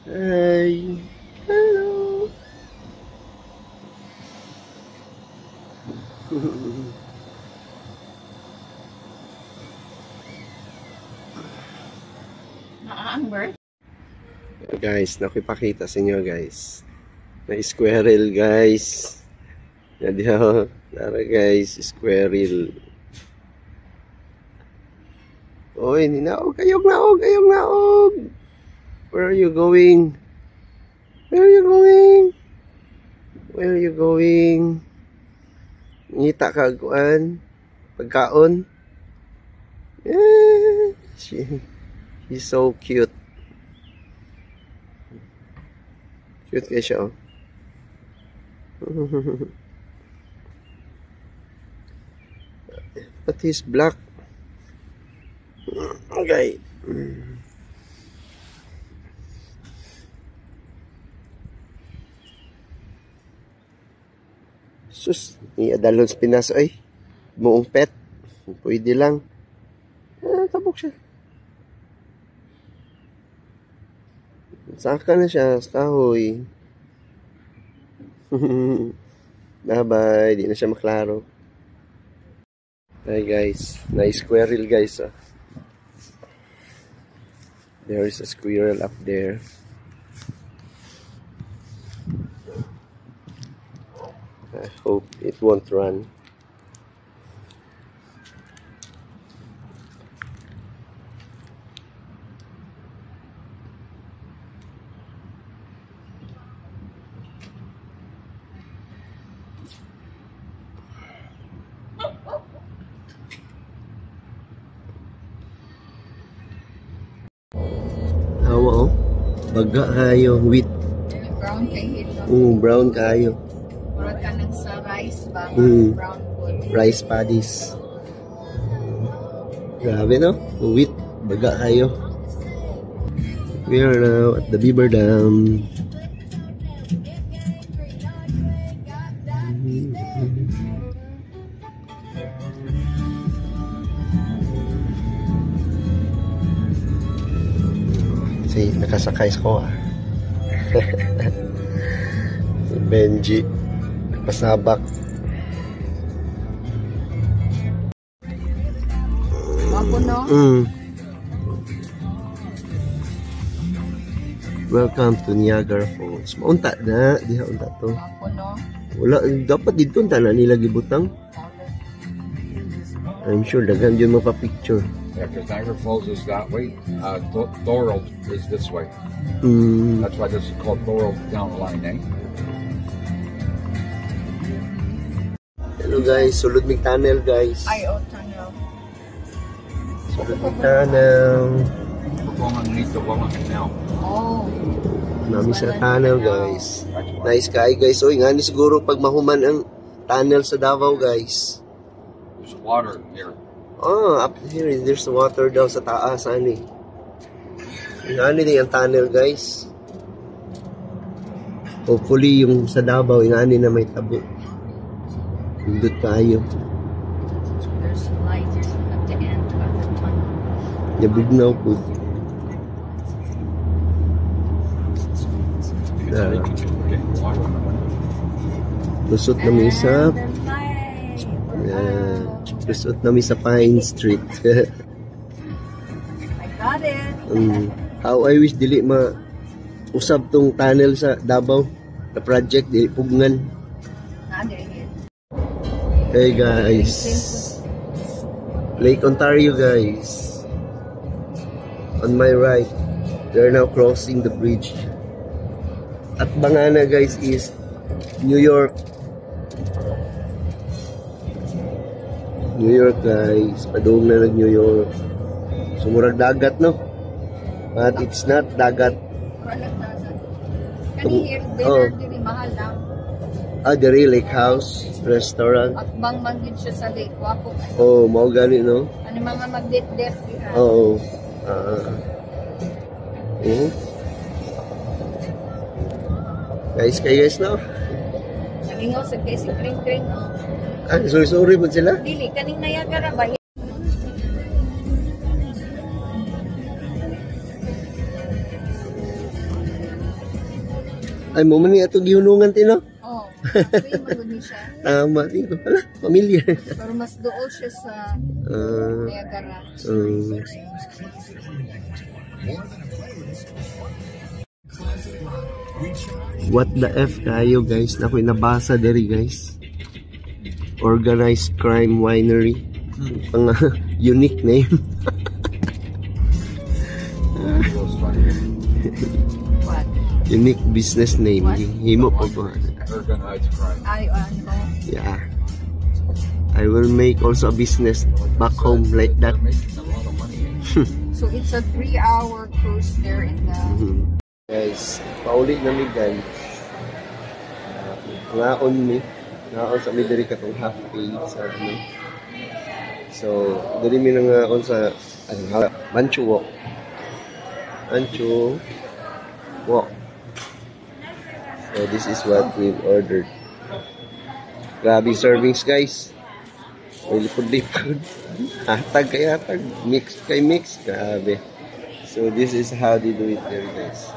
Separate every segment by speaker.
Speaker 1: Hi. Hello.
Speaker 2: Amber?
Speaker 1: Guys, nakipakita sa inyo guys. May squirrel guys. Yan tara guys, squirrel. Oy, ninaog, naog. Where are you going? Where are you going? Ngita ka kuan? Pagkaon? Yeah, she's so cute. Cute kayo siya, oh. But he's black. Okay. Sus, iadalon sa Pinas ay. Buong pet. Pwede lang. Tabok siya. Saka na siya sa kahoy. Bye-bye. Di na siya maklaro. Hi guys. Nice squirrel guys. Oh. There is a squirrel up there. I hope it won't run. Hawa, oh. Baga kayo, wheat.
Speaker 2: Brown kay hito.
Speaker 1: Brown kayo.
Speaker 2: Murag ka nang sa rice ba? Brown food.
Speaker 1: Rice paddies. Grabe, no? Wheat. Baga kayo. We are now at the Beaver Dam. Si nakasakay ko ah. Si Benji pasabak.
Speaker 2: Wapo no?
Speaker 1: Welcome to Niagara Falls. Maunta na, diha unta to.
Speaker 2: Wapo no?
Speaker 1: Wala dapat dito unta na nila gibutang. I'm sure daghan yun mapa-picture.
Speaker 3: Yeah, because Niagara Falls is that way. Thorold is this way. That's why this is called Thorold Down Line, eh?
Speaker 1: Hello guys, sulod mig tunnel guys.
Speaker 2: Ay, oh, tunnel.
Speaker 1: Sulod mig tunnel.
Speaker 3: We're going underneath the Walnut Canal.
Speaker 2: Oh.
Speaker 1: Nami sa tunnel guys. Nice kay guys. So, nga ni siguro pag mahuman ang tunnel sa Davao guys.
Speaker 3: There's water here.
Speaker 1: Oh, up here, there's water daw sa taas, ani. Ingani din ang tunnel, guys. Hopefully, yung sa Davao, ingani na may tabo. Hindot kayo.
Speaker 2: There's lights at the end of the tunnel.
Speaker 1: Nabignaw po. Lusot namin sa... Lusot namin sa Pine Street.
Speaker 2: I got it.
Speaker 1: How I wish dili usab tong tunnel sa Davao. The project dili pugngan. Hey guys. Lake Ontario guys. On my right. They're now crossing the bridge. At bangana guys is New York. New York guys, padung na New York. Sumurag dagat no? But it's not dagat.
Speaker 2: Kani here, diri mahal lang.
Speaker 1: Diri Lake House Restaurant.
Speaker 2: At bang manggid siya sa lake, wapo.
Speaker 1: Oh, mao gani no?
Speaker 2: Ano mga magdet-det diha.
Speaker 1: Oo. Guys no?
Speaker 2: Nagingaw sa kasi kring-kring.
Speaker 1: Sorry mo sila?
Speaker 2: Dili, kaning Niagara ba?
Speaker 1: Ay, mo man niya itong gihunungan, Tino?
Speaker 2: Oh, may maguni siya.
Speaker 1: Tama, Tino. Hala, familiar.
Speaker 2: Pero mas dool siya sa Niagara.
Speaker 1: What the F kayo, guys? Nako'y nabasa diri, guys. Organized Crime Winery. Pang unique name.
Speaker 2: What?
Speaker 1: Unique business name.
Speaker 2: What?
Speaker 1: Himo po po.
Speaker 3: Organized crime.
Speaker 2: Ay, ano?
Speaker 1: Yeah. I will make also a business back home like that.
Speaker 3: They're making a lot of money.
Speaker 2: So it's a 3-hour cruise there in the...
Speaker 1: Guys, pauli na mi guys. Ngaon mi. Ngaon sa mi diri katong half pay sa ano. So, diri mi nang ngaon sa Manchu Walk. Manchu Walk. So this is what we've ordered. Grabe servings, guys. May lipod-lipod. Hatag kay hatag. Mix kay mix. Grabe. So this is how they do it there, guys.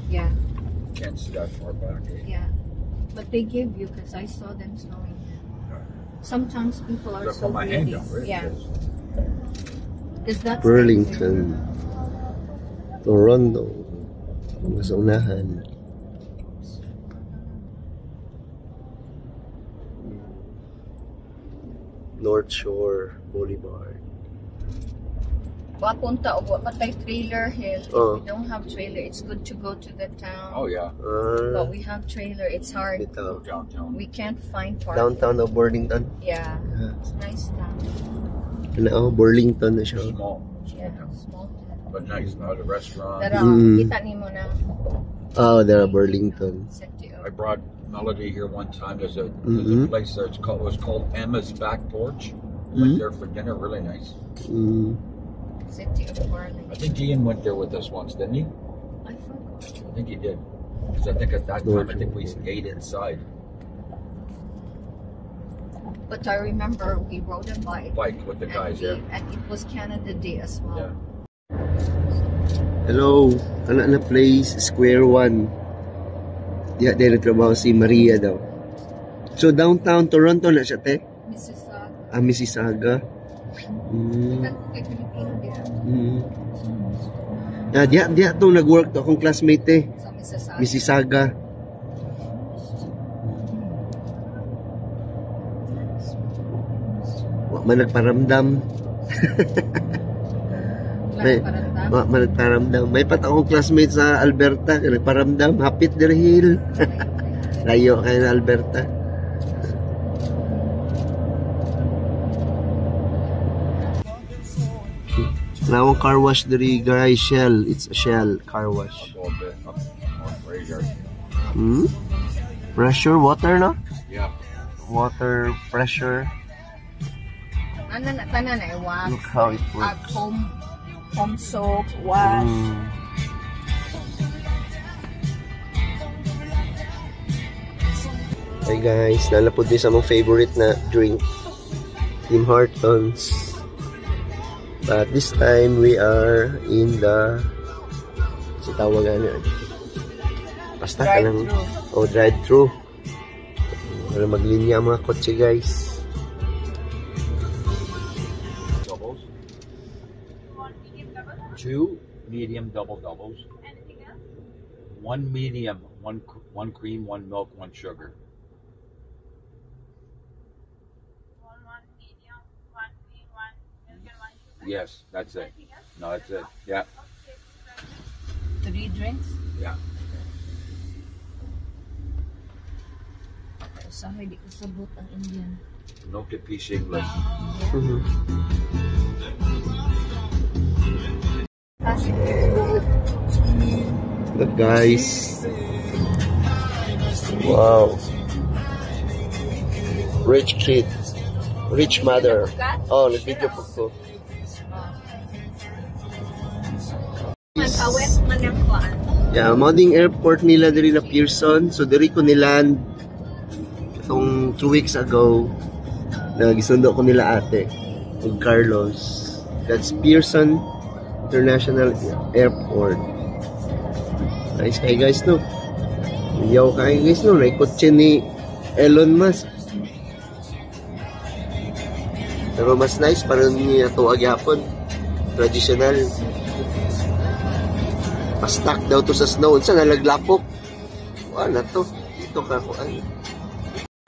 Speaker 2: Yeah,
Speaker 3: Can't see that far back.
Speaker 2: yeah. But they give you, because I saw them snowing. Sometimes people are
Speaker 3: They're
Speaker 2: so
Speaker 3: from my hand
Speaker 2: greedy.
Speaker 3: down, right?
Speaker 2: Yeah. Because that's
Speaker 1: Burlington. Toronto. Mas unahan. North Shore Boulevard.
Speaker 2: Papunta o patay trailer hill.
Speaker 1: Oh.
Speaker 2: If we don't have trailer, it's good to go to the town.
Speaker 3: Oh yeah,
Speaker 2: But we have trailer, it's hard.
Speaker 1: Dito.
Speaker 3: downtown.
Speaker 2: We can't find parking.
Speaker 1: Downtown of Burlington.
Speaker 2: Yeah,
Speaker 1: Yeah.
Speaker 2: it's nice town.
Speaker 1: Ano, Burlington na siya.
Speaker 3: Small,
Speaker 2: Yeah, small town.
Speaker 3: but nice. Not a restaurant.
Speaker 2: Pero kita ni mo na
Speaker 1: Oh, there, Burlington.
Speaker 2: city
Speaker 3: I
Speaker 2: of
Speaker 3: brought Melody here one time. There's a
Speaker 1: Mhm.
Speaker 3: place there. It was called Emma's Back Porch. Went there for dinner. Really nice.
Speaker 2: city of Burlington.
Speaker 3: I think Ian went there with us once, didn't he?
Speaker 2: I forgot.
Speaker 3: I think he did. Because I think at that time, I think we ate inside.
Speaker 2: But I remember we rode a bike.
Speaker 3: Bike with the guys, yeah.
Speaker 2: And it was Canada Day as well.
Speaker 3: Yeah.
Speaker 1: Hello, anak na place, Square One. Diya, din nagtrabaho si Maria daw. So, downtown Toronto na siya, te?
Speaker 2: Mississauga.
Speaker 1: Mississauga.
Speaker 2: Kita ko kay Pilipino din.
Speaker 1: Diya itong nag-work to akong classmate, te.
Speaker 2: Sa Mississauga.
Speaker 1: Mississauga. Wa man nagparamdam. Wa man nagparamdam. May pat akong classmate sa Alberta, nagparamdam, hapit der hill. Layo kayo na Alberta. Now car wash diri guys, Shell. It's a Shell car wash.
Speaker 3: A little bit up on Fraser.
Speaker 1: Pressure water, no?
Speaker 3: Yeah.
Speaker 1: Water pressure.
Speaker 2: Ano na tanan ay wax.
Speaker 1: Look how it works.
Speaker 2: Home soap, wax.
Speaker 1: Hey guys, nalapod din sa mong favorite na drink, Tim Hortons. But this time we are in the sa tawagan yan. Basta ka lang drive-thru. Para maglinya ang mga kotse guys.
Speaker 3: Doubles. 2 medium doubles. Anything else? 1 medium, one cream, 1 milk, 1 sugar.
Speaker 4: One medium, 1 cream, 1 milk, and 1 sugar.
Speaker 3: Yes, that's it. No, that's it. Yeah.
Speaker 2: 3 drinks.
Speaker 3: Yeah.
Speaker 2: Usahay di kasabot ang Indian.
Speaker 3: No to speak English.
Speaker 1: Look guys. Wow. Rich kid. Rich mother. Oh, nag-video po ko.
Speaker 2: Magkawet man ang kuan.
Speaker 1: Yeah, modding airport nila diri na Pearson. So diri ko niland itong 2 weeks ago. Nagisundo ko nila ate. of Carlos. That's Pearson International Airport. Nice kayo guys, no? Yaw kayo guys, no? Naikotse ni Elon Musk. Pero mas nice para niya ito agyapon. Traditional. Pa-stuck daw to sa snow. Unsa nalaglapok? Wala to. Dito ka ko. Ay.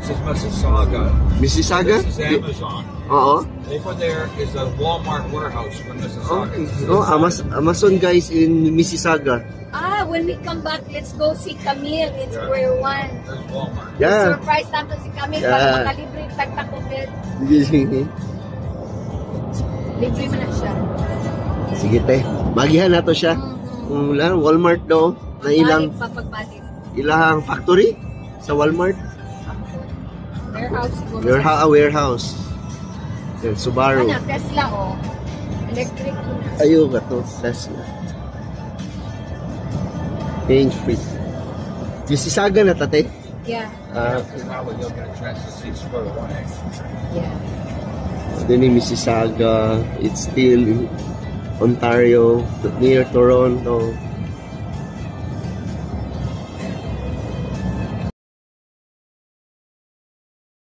Speaker 3: This is Mississauga.
Speaker 1: Mississauga?
Speaker 3: This is Amazon.
Speaker 1: Oo.
Speaker 3: Over there is a Walmart warehouse from Mississauga.
Speaker 1: Okay. No, Amazon guys in Mississauga.
Speaker 2: When we come back, let's go see Camille in Square One.
Speaker 3: There's Walmart.
Speaker 1: Yeah.
Speaker 2: Surprise natin si Camille
Speaker 1: Yeah.
Speaker 2: para makalibre tagtakupit. Libre mo na siya.
Speaker 1: Sige te. Magihan na to siya. Kung lang, Walmart daw. Na ilang
Speaker 2: Papagbalik.
Speaker 1: factory sa Walmart.
Speaker 2: Warehouse siguro.
Speaker 1: Warehouse. Then, Subaru.
Speaker 2: Ano, Tesla o. Electric na.
Speaker 1: Ayaw ka to. Tesla. Change free. Mississauga na tate.
Speaker 2: Yeah.
Speaker 3: Probably you'll get a chance to see Square One.
Speaker 2: Yeah.
Speaker 1: Then in Mississauga, it's still in Ontario, near Toronto.